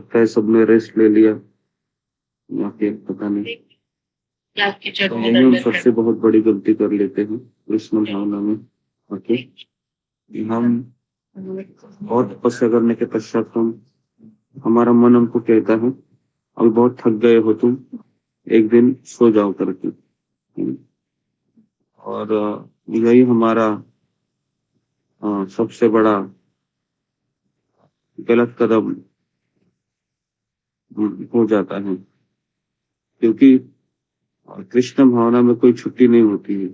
लगता है सबने रेस्ट ले लिया, या फिर पता नहीं। आपकी तो चटनी यही हम सबसे बहुत बड़ी गलती कर लेते हैं कृष्ण भावना में। ओके, कि हम बहुत तपस्या करने के पश्चात हमारा मन हमको कहता है अभी बहुत थक गए हो तुम, एक दिन सो जाओ करके। और यही हमारा सबसे बड़ा गलत कदम हो जाता है, क्योंकि कृष्ण भावना में कोई छुट्टी नहीं होती है।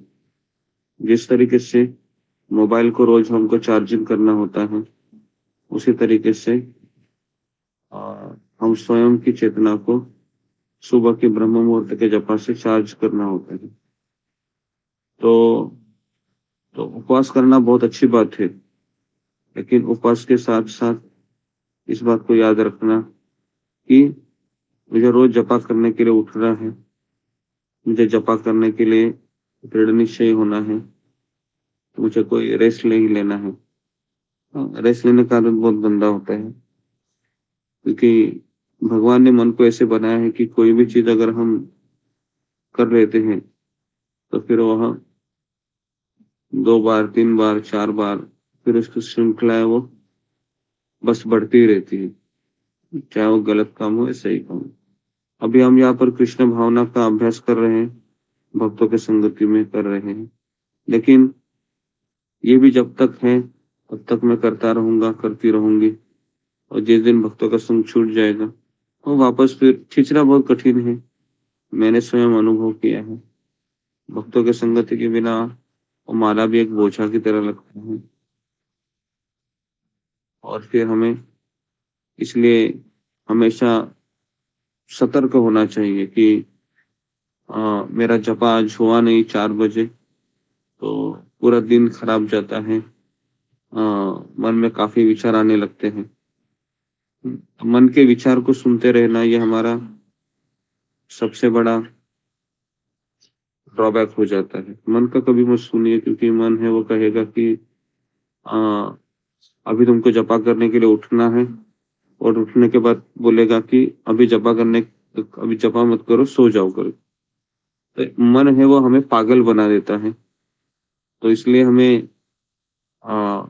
जिस तरीके से मोबाइल को रोज हमको चार्जिंग करना होता है, उसी तरीके से अ, हम स्वयं की चेतना को सुबह के ब्रह्म मुहूर्त के जपा से चार्ज करना होता है। तो उपवास करना बहुत अच्छी बात है, लेकिन उपवास के साथ साथ इस बात को याद रखना कि मुझे रोज जपा करने के लिए उठना है, मुझे जपा करने के लिए दृढ़ निश्चय होना है, तो मुझे कोई रेस्ट नहीं लेना है। रेस्ट लेने का आदत बहुत गंदा होता है, क्योंकि भगवान ने मन को ऐसे बनाया है कि कोई भी चीज अगर हम कर लेते हैं तो फिर वह 2 बार 3 बार 4 बार फिर उसकी श्रृंखला है वो बस बढ़ती ही रहती है, चाहे वो गलत काम हो या सही काम हो। अभी हम यहाँ पर कृष्ण भावना का अभ्यास कर रहे हैं, भक्तों के संगति में कर रहे हैं, लेकिन ये भी जब तक है तब तक मैं करता रहूंगा, करती रहूंगी। और जिस दिन भक्तों का संग छूट जाएगा वो वापस फिर खींचना बहुत कठिन है, मैंने स्वयं अनुभव किया है। भक्तों के संगति के बिना वो माला भी एक बोझा की तरह लगता है। और फिर हमें इसलिए हमेशा सतर्क होना चाहिए कि मेरा जपा आज हुआ नहीं 4 बजे, तो पूरा दिन खराब जाता है। मन में काफी विचार आने लगते हैं। मन के विचार को सुनते रहना ये हमारा सबसे बड़ा ड्रॉबैक हो जाता है। मन का कभी मत सुनिए, क्योंकि मन है वो कहेगा कि आ, अभी तुमको जपा करने के लिए उठना है, और उठने के बाद बोलेगा कि अभी जपा मत करो, सो जाओ करो। तो मन है वो हमें पागल बना देता है। तो इसलिए हमें आ,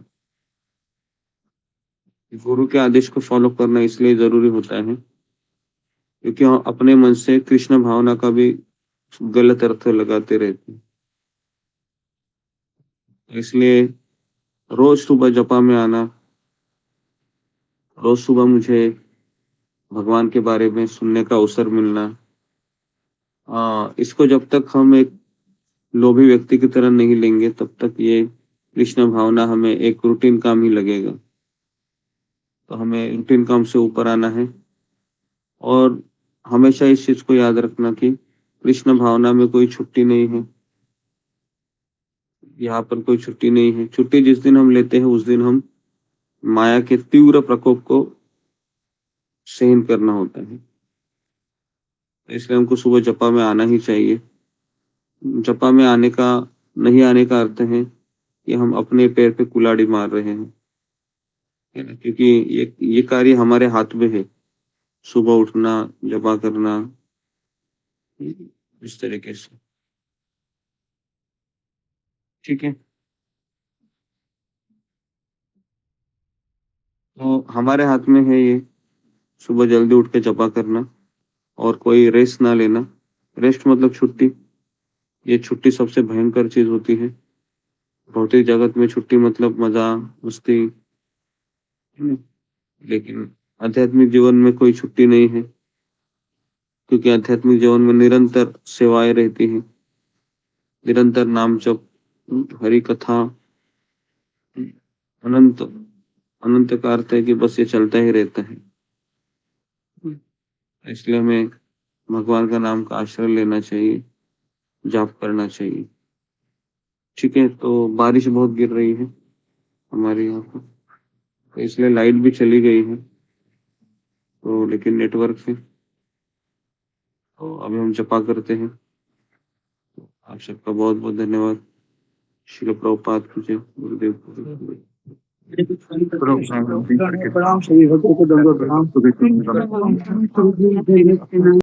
गुरु के आदेश को फॉलो करना इसलिए जरूरी होता है, क्योंकि हम अपने मन से कृष्ण भावना का भी गलत अर्थ लगाते रहते हैं। इसलिए रोज सुबह जपा में आना, रोज सुबह मुझे भगवान के बारे में सुनने का अवसर मिलना, इसको जब तक हम एक लोभी व्यक्ति की तरह नहीं लेंगे तब तक ये कृष्ण भावना हमें एक रूटीन काम ही लगेगा। तो हमें रूटीन काम से ऊपर आना है, और हमेशा इस चीज को याद रखना कि कृष्ण भावना में कोई छुट्टी नहीं है। यहाँ पर कोई छुट्टी नहीं है। छुट्टी जिस दिन हम लेते हैं उस दिन हम माया के तीव्र प्रकोप को सहन करना होता है। इसलिए हमको सुबह जपा में आना ही चाहिए। जपा में आने का नहीं आने का अर्थ है कि हम अपने पैर पे कुल्हाड़ी मार रहे हैं, है ना, क्योंकि ये कार्य हमारे हाथ में है, सुबह उठना, जपा करना, इस तरीके से। ठीक है, तो हमारे हाथ में है ये सुबह जल्दी उठ के जपा करना, और कोई रेस्ट ना लेना। रेस्ट मतलब छुट्टी। ये छुट्टी सबसे भयंकर चीज होती है। भौतिक जगत में छुट्टी मतलब मजा मस्ती, है ना? लेकिन आध्यात्मिक जीवन में कोई छुट्टी नहीं है, क्योंकि आध्यात्मिक जीवन में निरंतर सेवाएं रहती हैं, निरंतर नाम जप, हरि कथा, अनंत। अनंत का अर्थ है कि बस ये चलता ही रहता है। इसलिए हमें भगवान का नाम का आश्रय लेना चाहिए, जाप करना चाहिए। ठीक है, तो बारिश बहुत गिर रही है हमारे यहाँ पर, तो इसलिए लाइट भी चली गई है, तो लेकिन नेटवर्क है। तो अभी हम जपा करते हैं। आप सबका बहुत बहुत धन्यवाद। शिल प्रभुपाद की जय, गुरुदेव की जय। प्रणाम सभी भक्तों को दंडवत प्रणाम।